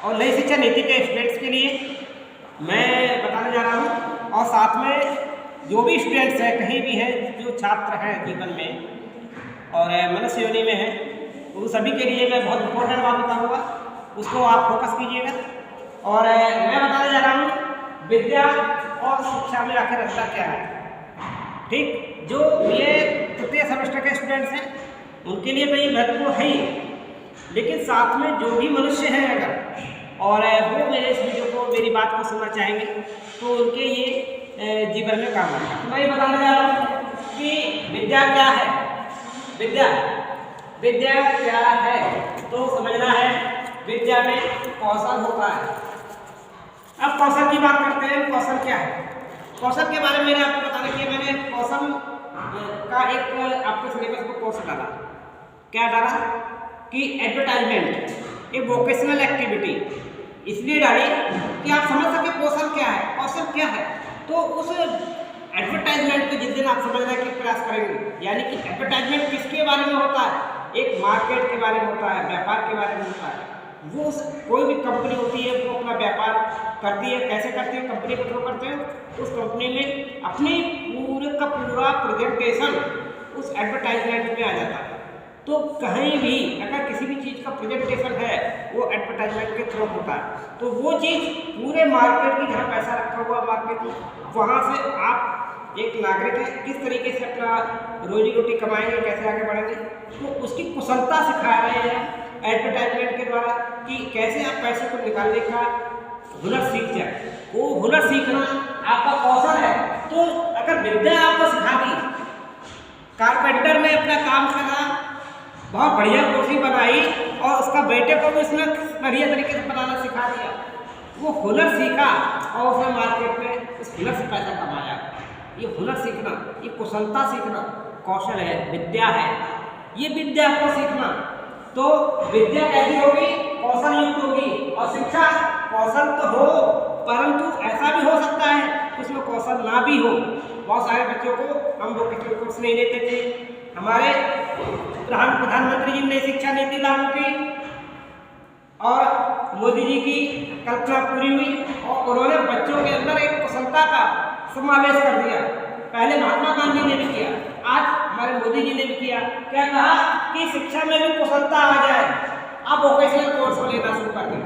और नई शिक्षा नीति के स्टूडेंट्स के लिए मैं बताने जा रहा हूँ, और साथ में जो भी स्टूडेंट्स हैं कहीं भी हैं, जो छात्र हैं जीवन में और मनुष्य योनि में हैं, तो सभी के लिए मैं बहुत इंपॉर्टेंट बात बताऊँगा, उसको आप फोकस कीजिएगा। और मैं बताने जा रहा हूँ विद्या और शिक्षा में आखिर अंतर क्या है। ठीक, जो ये तृतीय सेमेस्टर के स्टूडेंट्स हैं उनके लिए तो ये महत्वपूर्ण है ही, लेकिन साथ में जो भी मनुष्य हैं अगर और वो मेरे इस वीडियो को, मेरी बात को सुनना चाहेंगे तो उनके ये जीवन में काम आएगा। तो मैं ये बताने जा रहा हूँ कि विद्या क्या है। विद्या क्या है तो समझना है, विद्या में कौशल होता है। अब कौशल की बात करते हैं। कौशल क्या है? कौशल के बारे में मैंने आपको बताने के लिए मैंने कौशल का एक आपके सिलेबस को कोर्स डाला। क्या डाला कि एडवर्टाइजमेंट, ए वोकेशनल एक्टिविटी, इसलिए डाली कि आप समझ सके कौशल क्या है, कौशल क्या है। तो उस एडवर्टाइजमेंट को जिस दिन आप समझने के प्रयास करेंगे, यानी कि एडवर्टाइजमेंट किसके बारे में होता है, एक मार्केट के बारे में होता है, व्यापार के बारे में होता है। वो कोई भी कंपनी होती है वो अपना व्यापार करती है, कैसे करती है, कंपनी को थ्रू करते हैं। उस कंपनी में अपने पूरे का पूरा प्रेजेंटेशन उस एडवर्टाइजमेंट में आ जाता है। तो कहीं भी अगर किसी भी चीज़ का प्रेजेंटेशन है वो एडवर्टाइजमेंट के थ्रू होता है। तो वो चीज़ पूरे मार्केट की, जहाँ पैसा रखा हुआ मार्केट में, वहाँ से आप एक नागरिक है किस तरीके से अपना रोजी रोटी कमाएंगे, कैसे आगे बढ़ेंगे, तो उसकी कुशलता सिखा रहे हैं एडवर्टाइजमेंट के द्वारा कि कैसे आप पैसे को निकालने का हुनर सीख जाए। वो हुनर सीखना आपका कौशल है। तो अगर विद्या आपको सिखा दी, कारपेंटर ने अपना काम करा, बहुत बढ़िया कुर्सी बनाई और उसका बेटे को भी उसने बढ़िया तरीके से बनाना सिखा दिया, वो हुनर सीखा और उसने मार्केट में उस हुनर से पैसा कमाया। ये हुनर सीखना, ये कुशलता सीखना कौशल है, विद्या है। ये विद्या को सीखना, तो विद्या कैसी होगी? कौशल युक्त होगी। और शिक्षा कौशल तो हो, परंतु ऐसा भी हो सकता है कि उसमें कौशल ना भी हो। बहुत सारे बच्चों को हम वोकेशनल कोर्स नहीं देते थे। हमारे प्रधानमंत्री जी ने शिक्षा नीति लागू की और मोदी जी की कल्पना पूरी हुई और उन्होंने बच्चों के अंदर एक कुशलता का समावेश कर दिया। पहले महात्मा गांधी ने भी किया, आज हमारे मोदी जी ने भी किया। क्या कहा कि शिक्षा में भी कुशलता आ जाए, आप वोकेशनल कोर्स को लेना शुरू कर दें।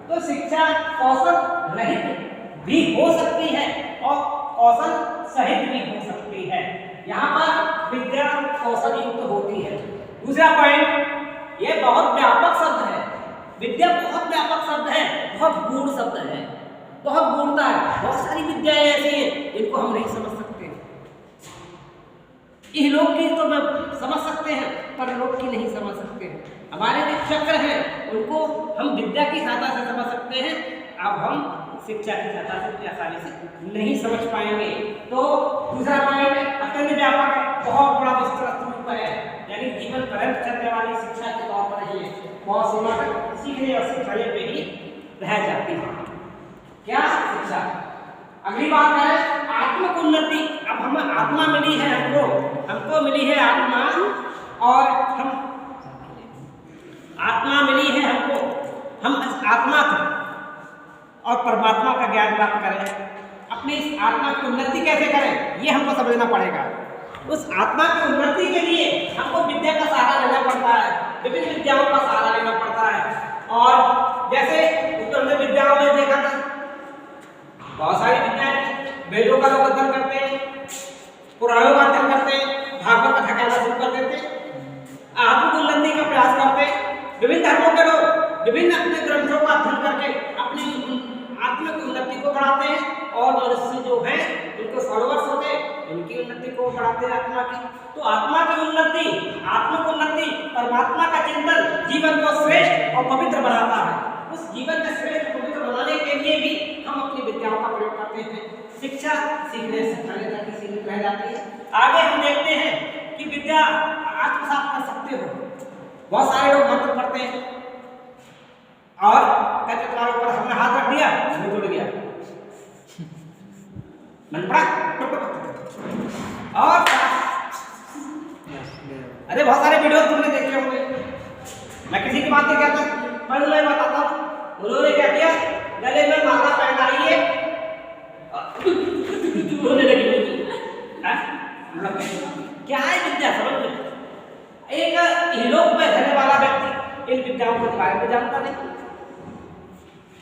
तो शिक्षा कौशल रहित भी हो सकती है और कौशल सहित भी हो सकती है। यहाँ पर विद्या कौशल युक्त होती है। दूसरा पॉइंट, ये बहुत व्यापक शब्द है। विद्या बहुत व्यापक शब्द है, बहुत गूढ़ शब्द है, बहुत गूढ़ता है। बहुत सारी विद्याएं ऐसी हैं जिनको हम नहीं समझ सकते। इहलोक की तो मैं समझ सकते हैं, परलोक की नहीं समझ सकते हैं। हमारे जो चक्र हैं उनको हम विद्या की सहायता से समझ सकते हैं, अब हम शिक्षा की सहायता से आसानी से नहीं समझ पाएंगे। तो दूसरा पॉइंट अत्यंत व्यापक है, बहुत बड़ा विस्तृत रूप है, यानी जीवन पर्यंत चलने वाली शिक्षा के तौर पर ही बहुत सीमा तक सीखने और सिखाने पे ही रह जाती है। क्या शिक्षा? अगली बात है आत्मिक उन्नति। अब हम आत्मा मिली है, हमको मिली है आत्मा, और हम आत्मा मिली है हमको, हम आत्मा और परमात्मा का ज्ञान प्राप्त करें। अपनी इस आत्मा की उन्नति कैसे करें ये हमको समझना पड़ेगा। उस आत्मा की उन्नति के लिए हमको विद्या का सहारा लेना पड़ता है, विभिन्न विद्याओं का सहारा लेना पड़ता है। और जैसे उत्तर विद्याओं में देखा था, बहुत सारी विद्याएं, वेदों का लोग अध्ययन करते हैं, पुराणों का अध्ययन करते हैं, भागवत कथा कहना शुरू कर देते हैं, आत्मिक उन्नति का प्रयास करते हैं। विभिन्न धर्मों के लोग विभिन्न अपने ग्रंथों का अध्ययन करके अपनी आत्मिक उन्नति को बढ़ाते हैं, और मनुष्य जो है उनको फॉलोअर्स होते हैं, उनकी उन्नति को बढ़ाते हैं आत्मा की। तो आत्मा की उन्नति, आत्मिक उन्नति, परमात्मा का चिंतन जीवन को श्रेष्ठ और पवित्र बनाता है। उस जीवन को श्रेष्ठ पवित्र बनाने के लिए भी हम अपनी विद्याओं का प्रयोग करते हैं। शिक्षा सीखने सिखाने तक ही सीमित रह जाती है। आगे हम देखते हैं कि विद्या आत्मसात कर सकते हो। बहुत सारे लोग मंत्र पढ़ते हैं और कहते तुम्हारे ऊपर हमने हाथ रख दिया, मुंह टूट गया, मन पड़ा और अरे बहुत सारे वीडियो तुमने देखे होंगे। मैं किसी की बात नहीं कहता, पर मैं बताता हूँ उन्होंने क्या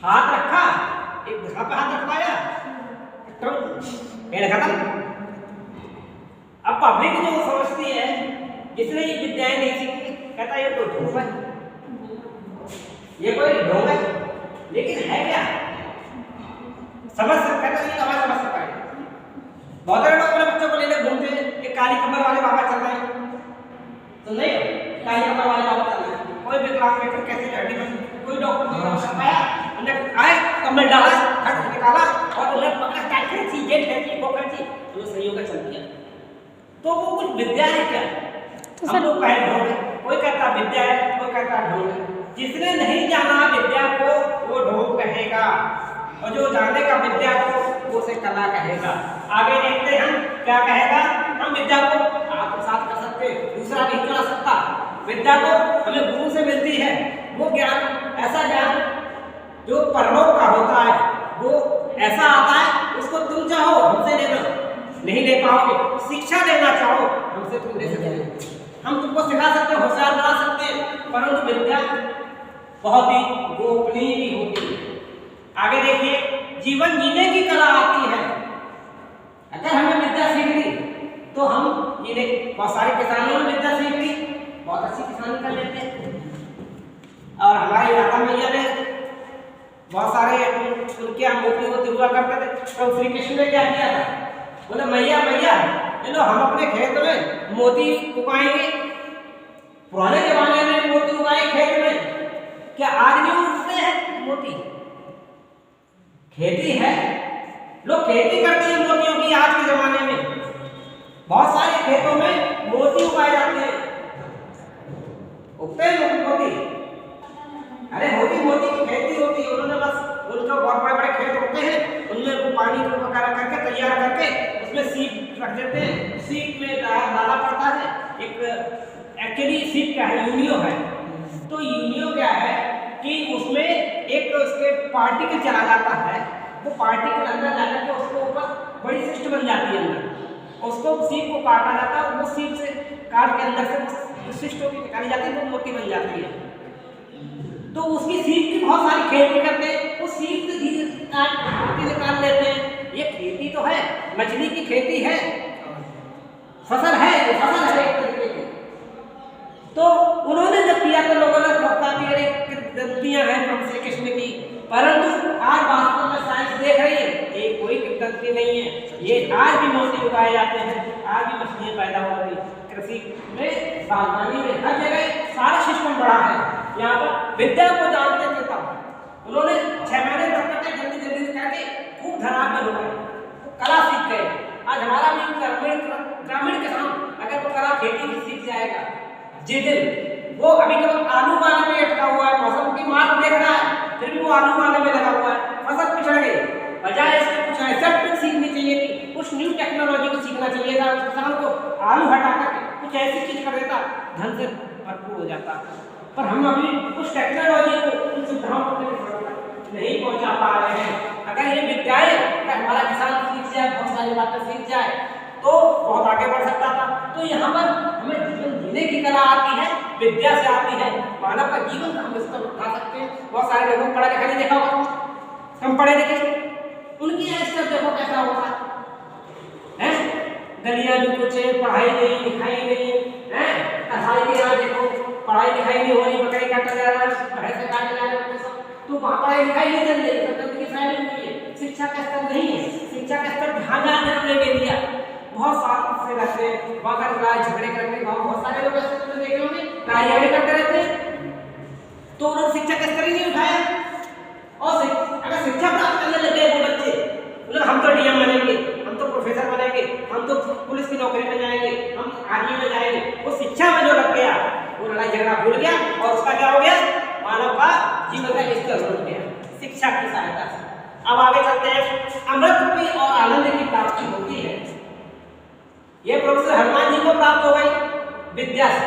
हाथ रखा, एक दूसरा पे हाथ रखवाया, खेल खत्म। अब पब्लिक जो समझती है जिसने ये विद्याएं नहीं सीखी, कहता है ये तो झूठ है, ये कोई ढोंग है, लेकिन है क्या? समझ सकता है तो समझ सकता है। बहुत सारे लोग अपने बच्चों को लेकर घूमते हैं कि काली कमर वाले बाबा चल रहे हैं, तो नहीं, काली कमर वाले बाबा चल रहे हैं। कोई विकलांग व्यक्ति कैसे हड्डी में, कोई डॉक्टर नहीं कर पाया, उन्हें आए कमर डाला, खट निकाला और उन्हें पकड़ काट खींची, ये खींची, वो खींची, तो सही होकर चल दिया। तो वो कुछ विद्या है क्या? हम लोग कहे ढोंग है, कोई कहता विद्या है, कोई कहता ढोंग है। जिसने नहीं जाना विद्या को वो ढोंग कहेगा, और जो जानेगा विद्या को वो उसे कला कहेगा। आगे देखते हैं हम क्या कहेगा। हम विद्या को आत्मसात कर सकते, दूसरा नहीं चुरा सकता। विद्या को हमें गुरु से मिलती है, वो ज्ञान, ऐसा ज्ञान जो परलोक का होता है, वो ऐसा आता है, उसको तुम चाहो हमसे लेना, नहीं ले पाओगे। शिक्षा लेना चाहो हमसे तुम ले सकते हो, हम तुमको सिखा सकते हैं, होशियार बना सकते हैं, परंतु विद्या बहुत ही गोपनीय भी होती है। आगे देखिए, जीवन जीने की कला आती है। अगर हमें विद्या सीख ली तो हम जीने, बहुत सारे किसानों ने विद्या सीख ली, बहुत अच्छी किसानी कर लेते हैं। और हमारे माता मैया ने बहुत सारे उनके यहाँ मोती होते हुआ करते थे, तो श्री कृष्ण ने क्या किया था? बोले मैया मैया चलो हम अपने खेत में मोती उगाएंगे। पुराने जमाने में मोती उगाए खेत में, क्या आज भी उगते हैं मोती? खेती है, लोग खेती करते हैं मोतियों की। आज के जमाने में बहुत सारे खेतों में मोती उगाए जाते हैं, उगते हैं मोती। अरे मोती की खेती होती है, उन्होंने बस उनका बहुत बड़े बड़े खेत होते हैं, उनमें वो पानी को वगैरह करके तैयार करके उसमें सीप रख देते हैं, सीप में डाला पड़ता है। एक एक्चुअली सीप क्या है? यूनियो है। तो यूनियो क्या है कि उसमें एक उसके पार्टिकल चला जाता है, वो पार्टिकल अंदर जाकर के उसको ऊपर बड़ी सिस्ट बन जाती है अंदर, उसको सीप को काटा जाता है, वो सीप से काट के अंदर से सिस्ट होकर निकाली जाती है, वो मोती बन जाती है। तो उसकी सीप की बहुत सारी खेती करते हैं, उस सीप से मोती निकाल लेते हैं। ये खेती तो है, मछली की खेती है, फसल है, फसल है एक तरीके की। तो उन्होंने जब किया तो लोगों ने कहा कि अरे गलतियां हैं प्रभु श्री कृष्ण की, परंतु आज वास्तव में साइंस देख रही है ये कोई गलती नहीं है, ये आज भी मोती उगाए जाते हैं, आज भी मछलियां पैदा होती हैं। कृषि में, बागवानी में, हर जगह सारा सिस्टम बड़ा है। यहाँ पर विद्या को जानते थे तब उन्होंने 6 महीने तक जल्दी जल्दी करके खूब धनाढ्य हो गए, कला सीख गए। आज हमारा भी ग्रामीण किसान अगर वो कला खेती भी सीख जाएगा, जिस दिन वो अभी केवल आलू उगाने में अटका हुआ है, मौसम की मार देख रहा है, फिर भी वो आलू उगाने में लगा हुआ है, फसल पिछड़ गई। बजाय इसके कुछ ऐसा टिप्स सीखनी चाहिए थी, कुछ न्यू टेक्नोलॉजी को सीखना चाहिए था। उस किसान को आलू हटा करके कुछ ऐसी चीज कर देता, धन से भरपूर हो जाता। पर हम अभी उस टेक्नोलॉजी को, उन सुविधाओं को नहीं पहुंचा पा रहे हैं। अगर ये विद्याएं हमारा किसान सीख जाए, बहुत सारी बातें सीख जाए, तो बहुत आगे बढ़ सकता था। तो यहाँ पर हमें जीवन जीने की कला आती है, विद्या से आती है। मानव का जीवन का हम स्तर उठा सकते हैं। बहुत सारे लोगों को पढ़ा लिखा नहीं देखा होगा, कम पढ़े लिखे, उनकी स्तर देखो कैसा होगा है। गलियां भी कुछ है, पढ़ाई नहीं, लिखाई नहीं है। पढ़ाई के यहाँ देखो, पढ़ाई लिखाई नहीं हो रही, बकरी काटा जा रहा है, भैंसे काटे जा रहे हैं, तो वहाँ पढ़ाई लिखाई नहीं चल रही, गंदगी फैली हुई है, शिक्षा का स्तर नहीं है। शिक्षा का स्तर ध्यान देने दिया, बहुत साल से रहते हैं, वहाँ लड़ाई झगड़े करते, बहुत सारे लोग ऐसे तो देखे होंगे, लड़ाई झगड़े करते रहते हैं, तो उन्होंने शिक्षा का स्तर ही नहीं उठाया। और अगर शिक्षा प्राप्त करने लग गए वो बच्चे, बोले हम तो डीएम बनेंगे, हम तो प्रोफेसर बनेंगे, हम तो पुलिस की नौकरी में जाएंगे, हम आर्मी में जाएंगे, वो शिक्षा में जो लग गया, वो लड़ाई झगड़ा भूल गया और उसका क्या हो गया? मानव का जीवन का स्तर बढ़ गया शिक्षा की सहायता से। अब आगे चलते हैं। अमृत की और आनंद की प्राप्ति होती है, ये प्रोफेसर हनुमान जी को प्राप्त हो गई विद्या से।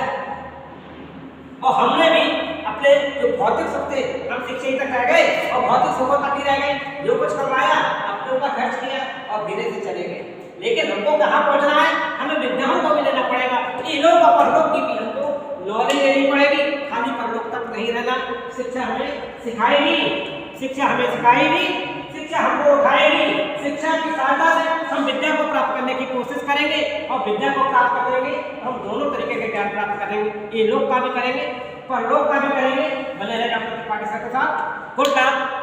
और हमने भी अपने जो भौतिक सुख थे, हम शिक्षा ही तक रह गए और भौतिक सुखों तक ही रह गए, जो कुछ कमाया अपने ऊपर खर्च किया और धीरे से चले गए। लेकिन हमको कहाँ पहुँचना है? हमें विद्याओं को भी लेना पड़ेगा, इलोक और परलोक की भी हमको नॉलेज लेनी पड़ेगी। खाली परलोक तक नहीं रहना, शिक्षा हमें सिखाएगी, शिक्षा हमें सिखाएगी, शिक्षा हमको उठाएगी। शिक्षा की सहायता से हम विद्या को प्राप्त करने की कोशिश करेंगे और विद्या को प्राप्त करेंगे हम दोनों तरीके के ज्ञान प्राप्त करेंगे। ये लोक का भी करेंगे, परलोक का भी करेंगे। बने रहे डॉक्टर त्रिपाठी सर के साथ। Good luck.